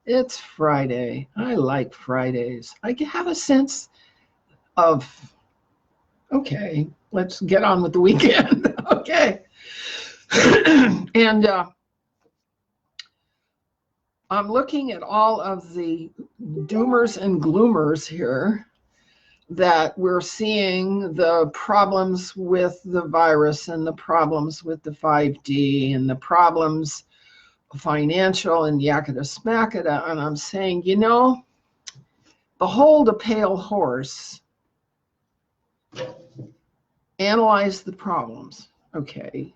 It's Friday. I like Fridays. I have a sense of, okay, let's get on with the weekend. Okay. And I'm looking at all of the doomers and gloomers here that we're seeing the problems with the virus and the problems with the 5D and the problems financial and yaketa smacketa. And I'm saying, behold a pale horse, analyze the problems. Okay.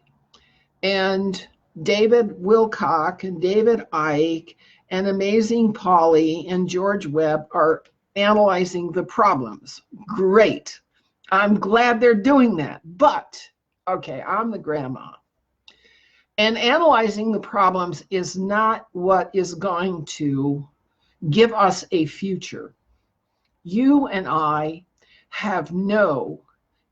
And David Wilcock and David Icke and Amazing Polly and George Webb are analyzing the problems. Great. I'm glad they're doing that. But, okay, I'm the grandma. And analyzing the problems is not what is going to give us a future. You and I have no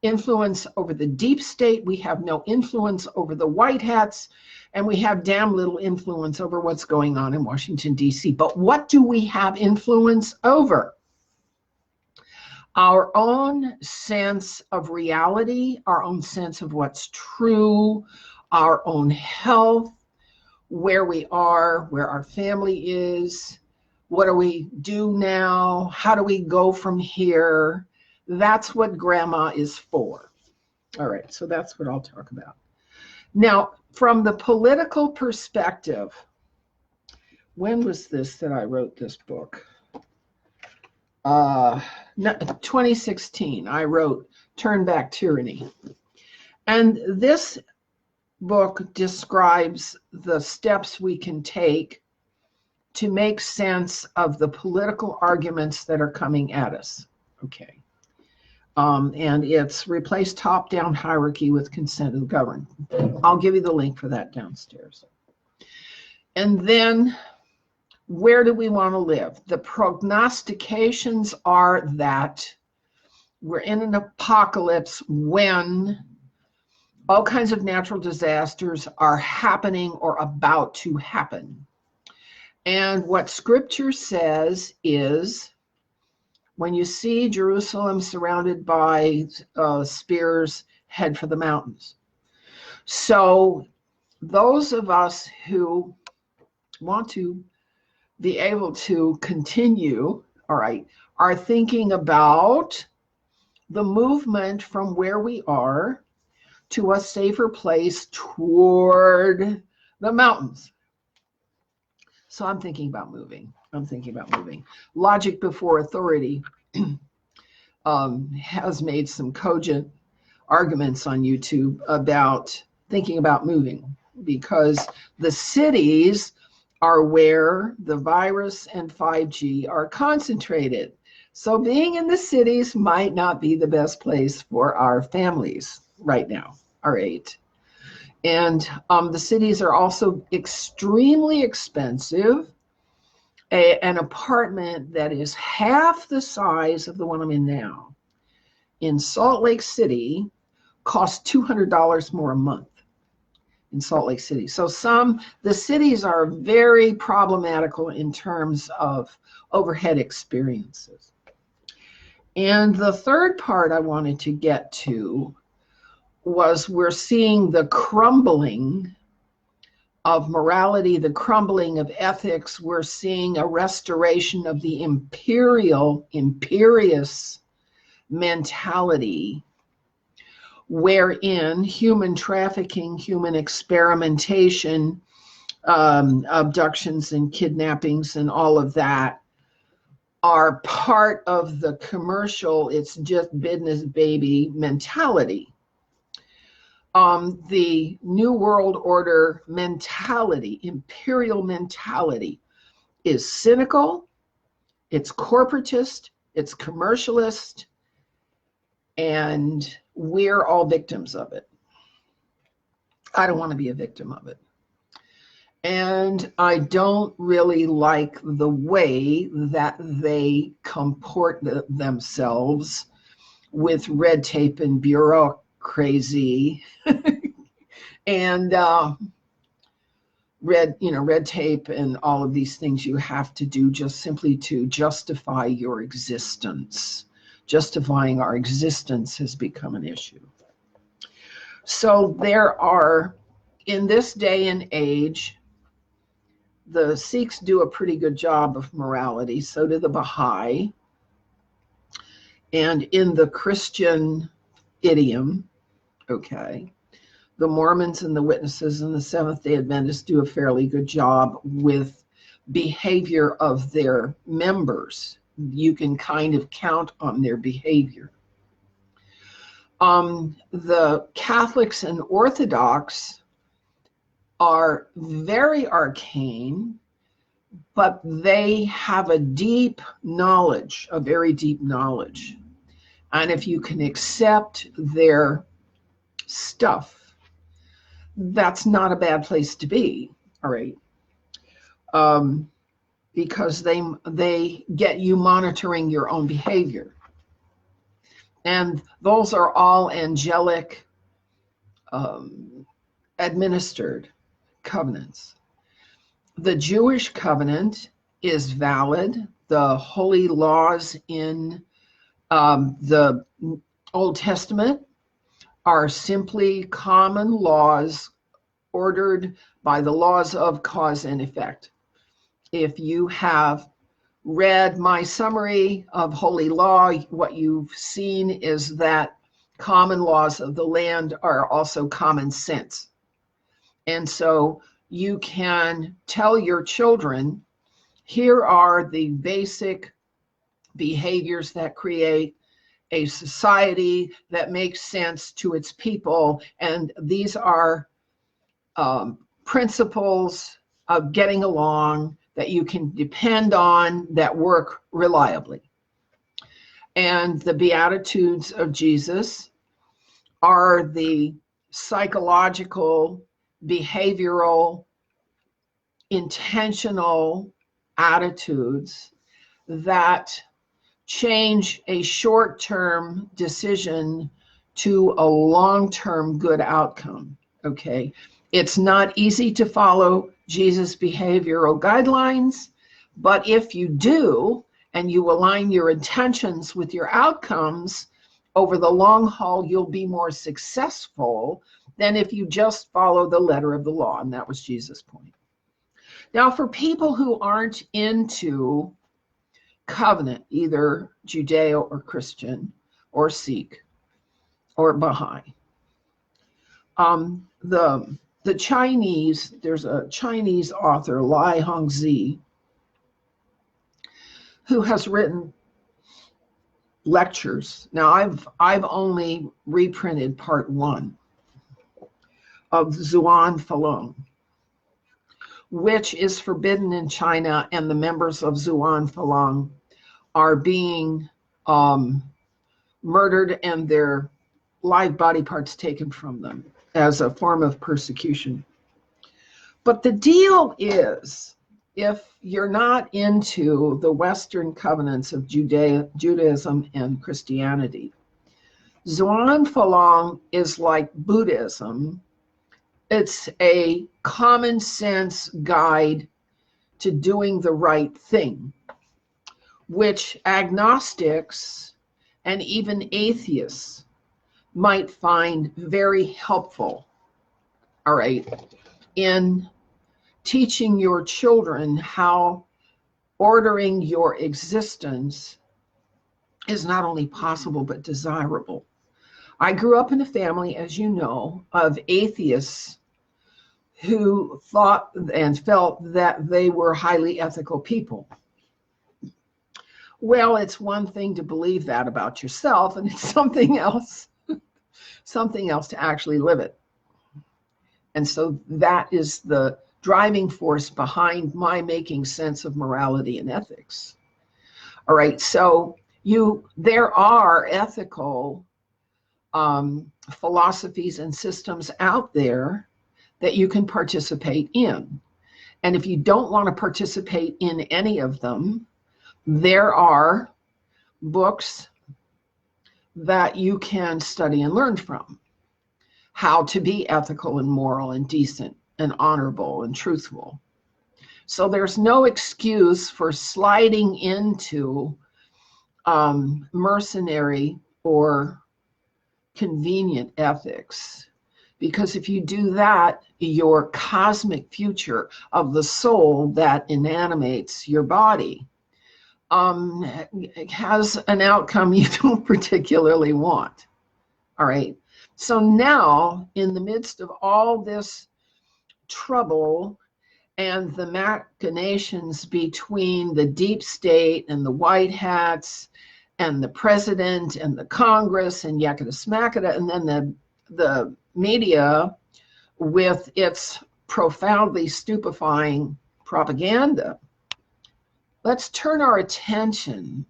influence over the deep state. We have no influence over the white hats, and we have damn little influence over what's going on in Washington, D.C. But what do we have influence over? Our own sense of reality, our own sense of what's true, our own health, where we are, where our family is, what do we do now, how do we go from here? That's what grandma is for. All right, so that's what I'll talk about. Now, from the political perspective, when was this that I wrote this book? 2016, I wrote Turn Back Tyranny. And this book describes the steps we can take to make sense of the political arguments that are coming at us. Okay. And it's replaced top-down hierarchy with consent of the governed. I'll give you the link for that downstairs. And then, where do we want to live? The prognostications are that we're in an apocalypse when all kinds of natural disasters are happening or about to happen. And what Scripture says is, when you see Jerusalem surrounded by spears, head for the mountains. So those of us who want to be able to continue, all right, are thinking about the movement from where we are to a safer place toward the mountains. So I'm thinking about moving. Logic Before Authority has made some cogent arguments on YouTube about thinking about moving, because the cities are where the virus and 5G are concentrated. So being in the cities might not be the best place for our families right now, all right. And the cities are also extremely expensive. An apartment that is half the size of the one I'm in now in Salt Lake City costs $200 more a month in Salt Lake City. So the cities are very problematical in terms of overhead experiences. And the third part I wanted to get to was we're seeing the crumbling of morality, the crumbling of ethics. We're seeing a restoration of the imperious mentality, wherein human trafficking, human experimentation, abductions and kidnappings and all of that are part of the commercial, it's just business baby mentality. The New World Order mentality, imperial mentality, is cynical, it's corporatist, it's commercialist, and we're all victims of it. I don't want to be a victim of it. And I don't really like the way that they comport themselves with red tape and bureaucracy. And red tape and all of these things you have to do just simply to justify your existence. Justifying our existence has become an issue. So there are, in this day and age, the Sikhs do a pretty good job of morality. So do the Baha'i. And in the Christian idiom, okay, the Mormons and the Witnesses and the Seventh-day Adventists do a fairly good job with behavior of their members. You can kind of count on their behavior. The Catholics and Orthodox are very arcane, but they have a deep knowledge, a very deep knowledge. And if you can accept their stuff, that's not a bad place to be, all right? Because they get you monitoring your own behavior. And those are all angelic administered covenants. The Jewish covenant is valid. The holy laws in the Old Testament are simply common laws ordered by the laws of cause and effect. If you have read my summary of holy law, what you've seen is that common laws of the land are also common sense. And so you can tell your children, here are the basic behaviors that create a society that makes sense to its people, and these are principles of getting along that you can depend on, that work reliably. And the Beatitudes of Jesus are the psychological, behavioral, intentional attitudes that change a short-term decision to a long-term good outcome, okay? It's not easy to follow Jesus' behavioral guidelines, but if you do, and you align your intentions with your outcomes, over the long haul, you'll be more successful than if you just follow the letter of the law, and that was Jesus' point. Now, for people who aren't into covenant, either Judeo or Christian or Sikh or Baha'i, the Chinese, there's a Chinese author, Lai Hongzhi, who has written lectures. Now, I've only reprinted part 1 of Zhuan Falun, which is forbidden in China, and the members of Zhuan Falun are being murdered and their live body parts taken from them as a form of persecution. But the deal is, if you're not into the Western covenants of Judaism and Christianity, Zhuan Falun is like Buddhism. It's a common sense guide to doing the right thing, which agnostics and even atheists might find very helpful, all right, in teaching your children how ordering your existence is not only possible but desirable. I grew up in a family, as you know, of atheists who thought and felt that they were highly ethical people. Well, it's one thing to believe that about yourself, and it's something else to actually live it. And so that is the driving force behind my making sense of morality and ethics. All right, so there are ethical philosophies and systems out there that you can participate in. And if you don't want to participate in any of them, there are books that you can study and learn from. How to be ethical and moral and decent and honorable and truthful. So there's no excuse for sliding into mercenary or convenient ethics. Because if you do that, your cosmic future of the soul that inanimates your body has an outcome you don't particularly want. All right. So now, in the midst of all this trouble and the machinations between the deep state and the white hats and the president and the Congress and yakata smackata, and then the media with its profoundly stupefying propaganda, let's turn our attention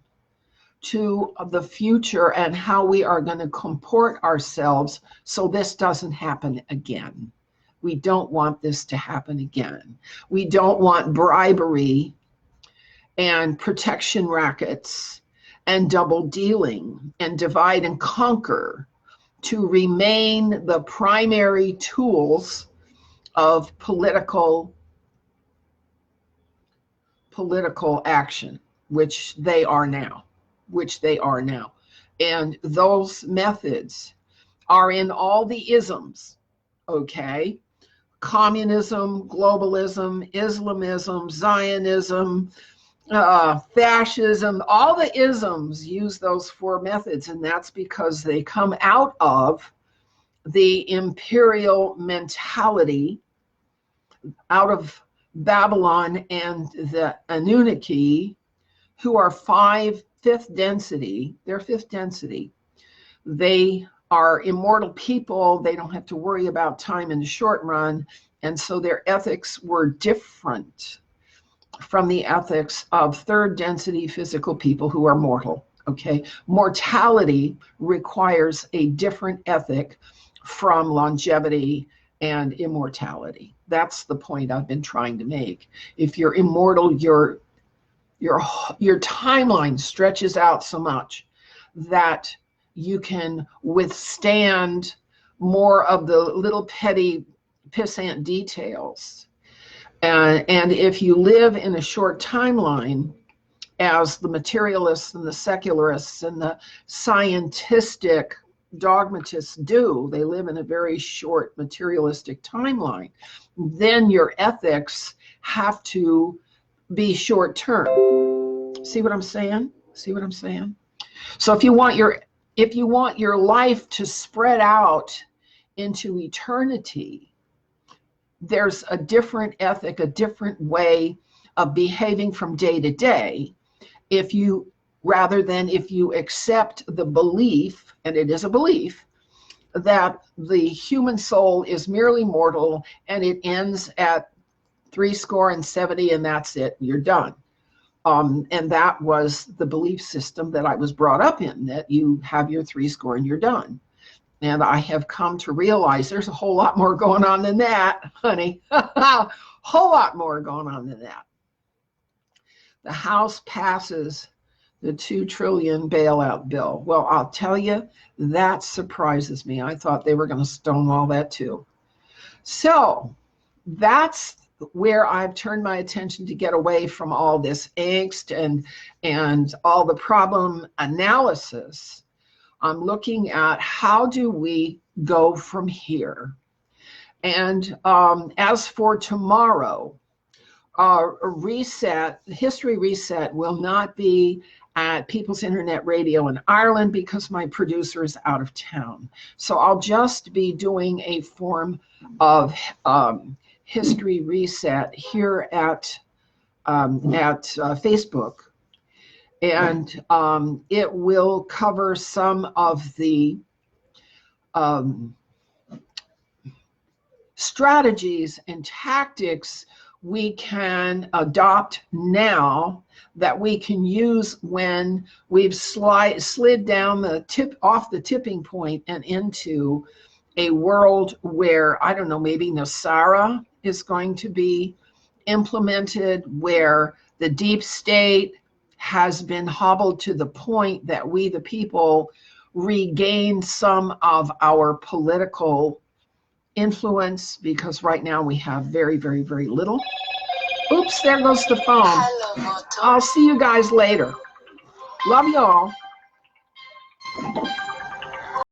to the future and how we are going to comport ourselves so this doesn't happen again. We don't want this to happen again. We don't want bribery and protection rackets and double dealing and divide and conquer to remain the primary tools of political action, which they are now. And those methods are in all the isms, okay? Communism, globalism, Islamism, Zionism, fascism, all the isms use those four methods, and that's because they come out of the imperial mentality, out of Babylon and the Anunnaki, who are fifth density. They're fifth density. They are immortal people. They don't have to worry about time in the short run. And so their ethics were different from the ethics of third density physical people who are mortal. Okay. Mortality requires a different ethic from longevity and immortality. That's the point I've been trying to make. If you're immortal, your timeline stretches out so much that you can withstand more of the little petty pissant details. And if you live in a short timeline, as the materialists and the secularists and the scientistic dogmatists do, they live in a very short materialistic timeline, then your ethics have to be short term. See what I'm saying? So if you want your life to spread out into eternity, there's a different ethic, a different way of behaving from day to day. Rather than if you accept the belief, and it is a belief, that the human soul is merely mortal and it ends at 70 and that's it, you're done. And that was the belief system that I was brought up in, that you have your 70 and you're done. And I have come to realize there's a whole lot more going on than that, honey. A whole lot more going on than that. The House passes the $2 trillion bailout bill. Well, I'll tell you, that surprises me. I thought they were going to stonewall that too. So that's where I've turned my attention to get away from all this angst and all the problem analysis. I'm looking at how do we go from here. And as for tomorrow, history reset will not be at People's Internet Radio in Ireland because my producer is out of town. So I'll just be doing a form of history reset here at Facebook. And it will cover some of the strategies and tactics we can adopt now that we can use when we've slid down off the tipping point and into a world where, I don't know, maybe Nasara is going to be implemented, where the deep state has been hobbled to the point that we, the people, regain some of our political influence, because right now we have very, very, very little. Oops, there goes the phone. I'll see you guys later. Love you all.